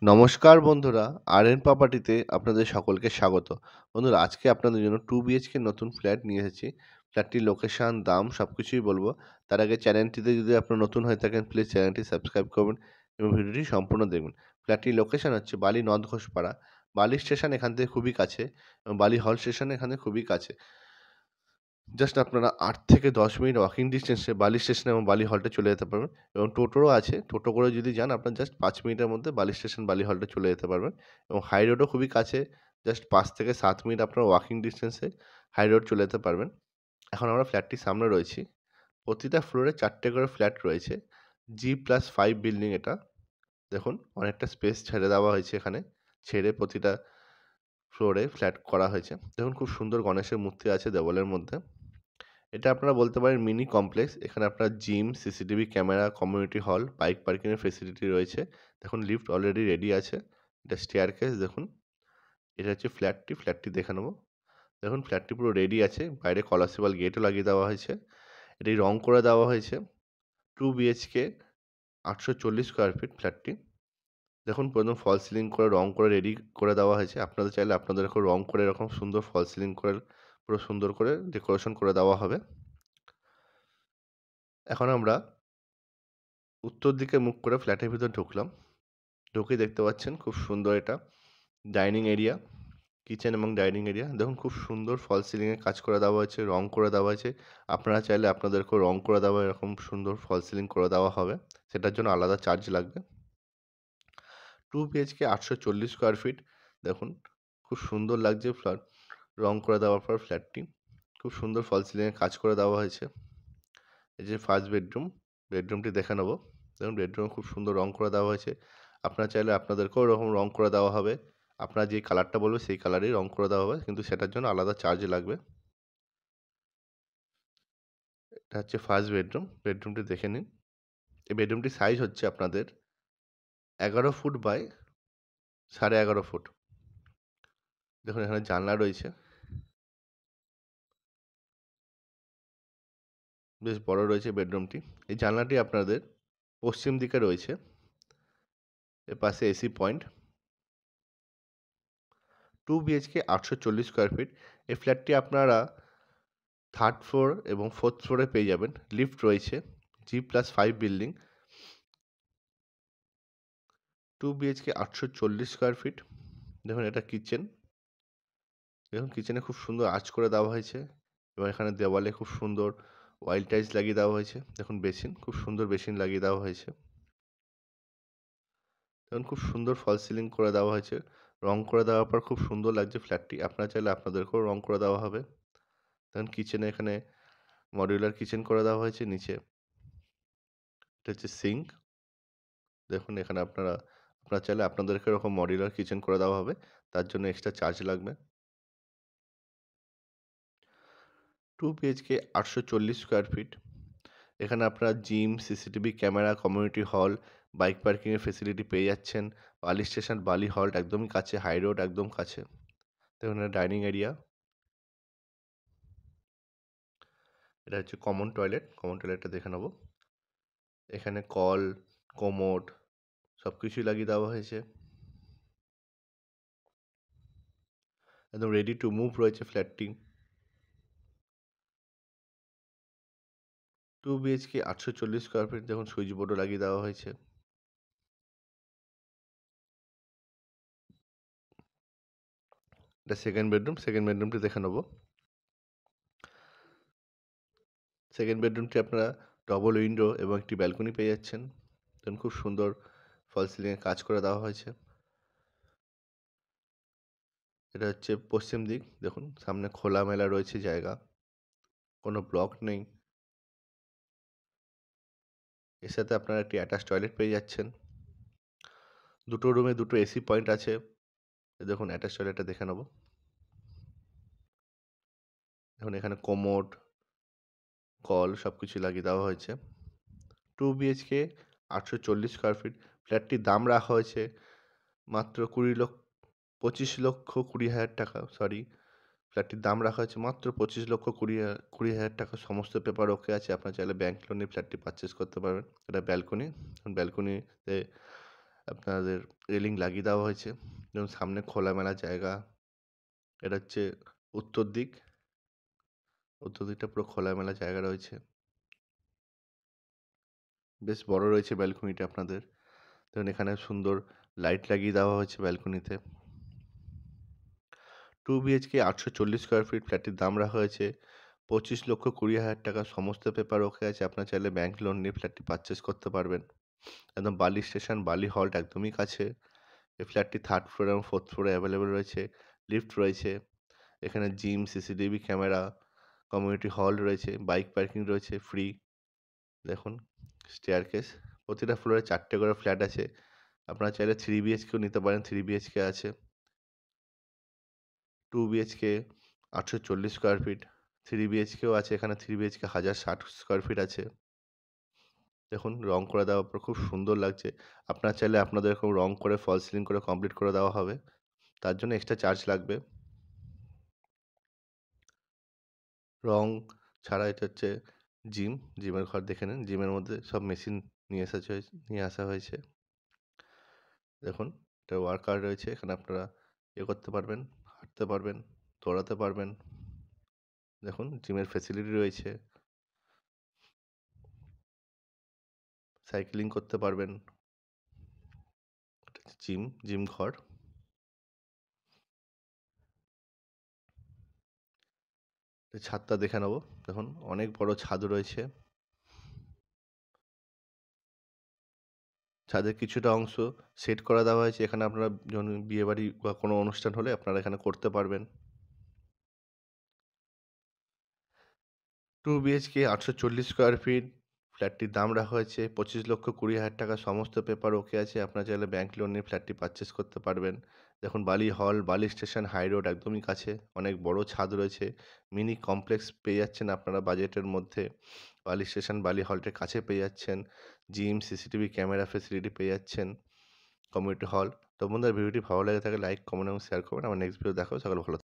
নমস্কার বন্ধুরা, আর.এন প্রপার্টিতে আপনাদের সকলকে স্বাগত। বন্ধুরা, আজকে আপনাদের জন্য 2 বিএইচকে নতুন ফ্ল্যাট নিয়ে এসেছি। ফ্ল্যাটটির লোকেশন, দাম সবকিছুই বলবো। তার আগে চ্যানেলটিতে যদি আপনারা নতুন হয়ে থাকেন, প্লিজ চ্যানেলটি সাবস্ক্রাইব করবেন এবং ভিডিওটি সম্পূর্ণ দেখবেন। ফ্ল্যাটটির লোকেশন হচ্ছে বালি নর্থ ঘোষপাড়া। বালি স্টেশন এখান থেকে খুবই কাছে এবং বালি হল স্টেশন এখানে খুবই কাছে। জাস্ট আপনারা ৮ থেকে ১০ মিনিট ওয়াকিং ডিসটেন্সে বালি স্টেশন এবং বালি হল্টে চলে যেতে পারবেন এবং টোটোও আছে। টোটো করে যদি যান আপনার জাস্ট ৫ মিনিটের মধ্যে বালি স্টেশন, বালি হল্টে চলে যেতে পারবেন এবং হাই রোডও খুবই কাছে। জাস্ট ৫ থেকে ৭ মিনিট আপনার ওয়াকিং ডিসটেন্সে হাই রোড চলে যেতে পারবেন। এখন আমরা ফ্ল্যাটটির সামনে রয়েছি। প্রতিটা ফ্লোরে ৪ টে করে ফ্ল্যাট রয়েছে। G+5 বিল্ডিং এটা। দেখুন অনেকটা স্পেস ছেড়ে দেওয়া হয়েছে এখানে। ছেড়ে প্রতিটা ফ্লোরে ফ্ল্যাট করা হয়েছে। দেখুন খুব সুন্দর গণেশের মূর্তি আছে দেওয়ালের মধ্যে। এটা আপনারা বলতে পারেন মিনি কমপ্লেক্স। এখানে আপনার gym, CCTV camera, community hall, bike parking এর ফেসিলিটি রয়েছে। দেখুন লিফট অলরেডি রেডি আছে। এটা স্টেয়ারকেস দেখুন। এটা হচ্ছে ফ্ল্যাটটি। ফ্ল্যাটটি দেখে নেব। দেখুন ফ্ল্যাটটি পুরো রেডি আছে। বাইরে কলাপসিবল গেটও লাগিয়ে দেওয়া হয়েছে। এটি রং করে দেওয়া হয়েছে। 2 বিএইচকে ৮৪০ স্কোয়ার ফিট ফ্ল্যাটটি। দেখুন একদম ফল সিলিং করে রং করে রেডি করে দেওয়া হয়েছে। আপনাদের চাইলে আপনাদের এরকম রং করে এরকম সুন্দর ফল সিলিং করে পুরো সুন্দর করে ডেকোরেশন করে দেওয়া হবে। এখন আমরা উত্তর দিকে মুখ করে ফ্ল্যাটের ভিতর ঢুকলাম। ঢুকেই দেখতে পাচ্ছেন খুব সুন্দর এটা ডাইনিং এরিয়া, কিচেন এবং ডাইনিং এরিয়া। দেখুন খুব সুন্দর ফল সিলিংয়ে কাজ করে দেওয়া হয়েছে, রং করে দেওয়া হয়েছে। আপনারা চাইলে আপনাদেরকেও রং করে দেওয়া এরকম সুন্দর ফল সিলিং করে দেওয়া হবে। সেটার জন্য আলাদা চার্জ লাগবে। 2 বিএইচকে ৮৪০ স্কোয়ার ফিট। দেখুন খুব সুন্দর লাগছে ফ্ল্যাট রং করে দেওয়ার পর ফ্ল্যাটটি। খুব সুন্দর ফল সিলিংয়ে কাজ করে দেওয়া হয়েছে। এই যে ফার্স্ট বেডরুম, বেডরুমটি দেখে নেব। দেখুন বেডরুমে খুব সুন্দর রং করে দেওয়া হয়েছে। আপনারা চাইলে আপনাদেরকেও এরকম রং করে দেওয়া হবে। আপনারা যেই কালারটা বলবে সেই কালারেই রং করে দেওয়া হবে। কিন্তু সেটার জন্য আলাদা চার্জ লাগবে। এটা হচ্ছে ফার্স্ট বেডরুম। বেডরুমটি দেখে নিন। এই বেডরুমটির সাইজ হচ্ছে আপনাদের ১১ ফুট বাই ১১.৫ ফুট। দেখুন এখানে জানলা রয়েছে। বেশ বড় রয়েছে বেডরুমটি। এই জানলাটি আপনাদের পশ্চিম দিকে রয়েছে। এর পাশে AC point. 2 BHK ৮৪০ square feet. এই ফ্ল্যাটটি আপনারা 3rd ফ্লোর এবং 4th ফ্লোরে পেয়ে যাবেন। লিফট রয়েছে। G+5 building. 2 BHK ৮৪০ square feet. দেখুন এটা কিচেন। দেখুন কিচেনে খুব সুন্দর আর্চ করে দেওয়া হয়েছে এবং এখানে দেওয়ালে খুব সুন্দর ওয়াইল টাইলস লাগিয়ে দেওয়া হয়েছে। দেখুন বেসিন, খুব সুন্দর বেসিন লাগিয়ে দেওয়া হয়েছে। দেখুন খুব সুন্দর ফল সিলিং করে দেওয়া হয়েছে। রং করে দেওয়ার পর খুব সুন্দর লাগছে ফ্ল্যাটটি। আপনারা চাইলে আপনাদেরকেও রং করে দেওয়া হবে। দেখুন কিচেনে এখানে মডিউলার কিচেন করে দেওয়া হয়েছে নিচে। এটা হচ্ছে সিঙ্ক। দেখুন এখানে আপনারা চাইলে আপনাদেরকে এরকম মডিউলার কিচেন করে দেওয়া হবে। তার জন্য এক্সট্রা চার্জ লাগবে। 2 বিএইচকে ৮৪০ স্কোয়ার ফিট। এখানে আপনারা gym, CCTV camera, community hall, bike parking এর ফেসিলিটি পেয়ে যাচ্ছেন। বালি স্টেশন, বালি হল্ট একদমই কাছে, হাই রোড একদম কাছে। দেখুন এটা ডাইনিং এরিয়া। এটা হচ্ছে কমন টয়লেট। কমন টয়লেটটা দেখে নেব। এখানে কল, কোমোড সবকিছুই লাগিয়ে দেওয়া হয়েছে। একদম রেডি টু মুভ রয়েছে ফ্ল্যাটটি। 2 বিএইচকে ৮৪০ স্কোয়ার ফিট। দেখুন সুইচ বোর্ডও লাগিয়ে দেওয়া হয়েছে। এটা সেকেন্ড বেডরুম। সেকেন্ড বেডরুমটি দেখে নেব। সেকেন্ড বেডরুমটি আপনারা ডবল উইন্ডো এবং একটি ব্যালকনি পেয়ে যাচ্ছেন। দেখুন খুব সুন্দর ফল সিলিংয়ে কাজ করে দেওয়া হয়েছে। এটা হচ্ছে পশ্চিম দিক। দেখুন সামনে খোলামেলা রয়েছে জায়গা। কোনো ব্লক নেই। এর সাথে আপনারা একটি অ্যাটাচ টয়লেট পেয়ে যাচ্ছেন। দুটো রুমে দুটো এসি পয়েন্ট আছে। দেখুন অ্যাটাচ টয়লেটটা দেখে নেব। দেখুন এখানে কোমোড, কল সবকিছু লাগিয়ে দেওয়া হয়েছে। 2 বিএইচকে ৮৪০ স্কোয়ার ফিট। ফ্ল্যাটটির দাম রাখা হয়েছে মাত্র ২৫,২০,০০০ টাকা। ফ্ল্যাটটির দাম রাখা হয়েছে মাত্র ২৫,২০,০০০ টাকা। সমস্ত পেপার ওকে আছে। আপনারা চাইলে ব্যাংক লোনে ফ্ল্যাটটি পারচেজ করতে পারবেন। এটা ব্যালকনি। ব্যালকনিতে আপনাদের রেলিং লাগিয়ে দেওয়া হয়েছে। যেমন সামনে খোলামেলা জায়গা। এটা হচ্ছে উত্তর দিক। উত্তর দিকটা পুরো খোলামেলা জায়গা রয়েছে। বেশ বড় রয়েছে ব্যালকনিটা আপনাদের। দেখুন এখানে সুন্দর লাইট লাগিয়ে দেওয়া হয়েছে ব্যালকনিতে। 2 বিএইচকে 840 স্কোয়ার ফিট ফ্ল্যাটটির দাম রাখা হয়েছে 25,20,000 টাকা। সমস্ত পেপার ওকে আছে। আপনারা চাইলে ব্যাংক লোন নিয়ে ফ্ল্যাটটি পারচেস করতে পারবেন। একদম বালি স্টেশন, বালি হল্ট একদমই কাছে। এই ফ্ল্যাটটি 3rd ফ্লোর এবং 4th ফ্লোরে অ্যাভেলেবল রয়েছে। লিফট রয়েছে। এখানে gym, CCTV camera, community hall রয়েছে, বাইক পার্কিং রয়েছে ফ্রি। দেখুন স্টেয়ারকেস। প্রতিটা ফ্লোরে 4টে করে ফ্ল্যাট আছে। আপনারা চাইলে 3 বিএইচকেও নিতে পারেন। 3 বিএইচকে আছে। 2 বিএইচকে 840 স্কোয়ার ফিট। 3 বিএইচকেও আছে। এখানে 3 বিএইচকে 1060 স্কোয়ার ফিট আছে। দেখুন রং করে দেওয়ার পর খুব সুন্দর লাগছে। আপনারা চাইলে আপনাদের এরকম রং করে ফলস সিলিং করে কমপ্লিট করে দেওয়া হবে। তার জন্য এক্সট্রা চার্জ লাগবে। রং ছাড়া এটা হচ্ছে জিম। জিমের ঘর দেখে নিন। জিমের মধ্যে সব মেশিন নিয়ে আসা হয়েছে। দেখুন এটা ওয়ার্কার রয়েছে। এখানে আপনারা করতে পারবেন, হাঁটতে পারবেন, দৌড়াতে পারবেন। দেখুন জিমের ফেসিলিটি রয়েছে। সাইক্লিং করতে পারবেন। এটা হচ্ছে জিম ঘর। ছাদটা দেখে নেব। দেখুন অনেক বড় ছাদ রয়েছে। ছাদের কিছুটা অংশ সেট করে দেওয়া হয়েছে। এখানে আপনারা যখন বিয়েবাড়ি বা কোনো অনুষ্ঠান হলে আপনারা এখানে করতে পারবেন। 2 বিএইচকে 840 স্কোয়ার ফিট ফ্ল্যাটটির দাম রাখা হয়েছে 25,20,000 টাকা। সমস্ত পেপার ওকে আছে। আপনারা চাইলে ব্যাংক লোন নিয়ে ফ্ল্যাটটি পারচেস করতে পারবেন। দেখুন বালি হল, বালি স্টেশন, হাই রোড একদমই কাছে। অনেক বড় ছাদ রয়েছে। মিনি কমপ্লেক্স পেয়ে যাচ্ছেন আপনারা বাজেটের মধ্যে। বালি স্টেশন, বালি হলটের কাছে পেয়ে যাচ্ছেন। জিম, সিসিটিভি ক্যামেরা ফেসিলিটি পেয়ে যাচ্ছেন। Community hall. তো বন্ধুরা ভিডিওটি ভালো লেগে থাকলে লাইক, কমেন্ট এবং শেয়ার করবেন। আমার নেক্সট ভিডিও দেখা হবে। সকলে ভালো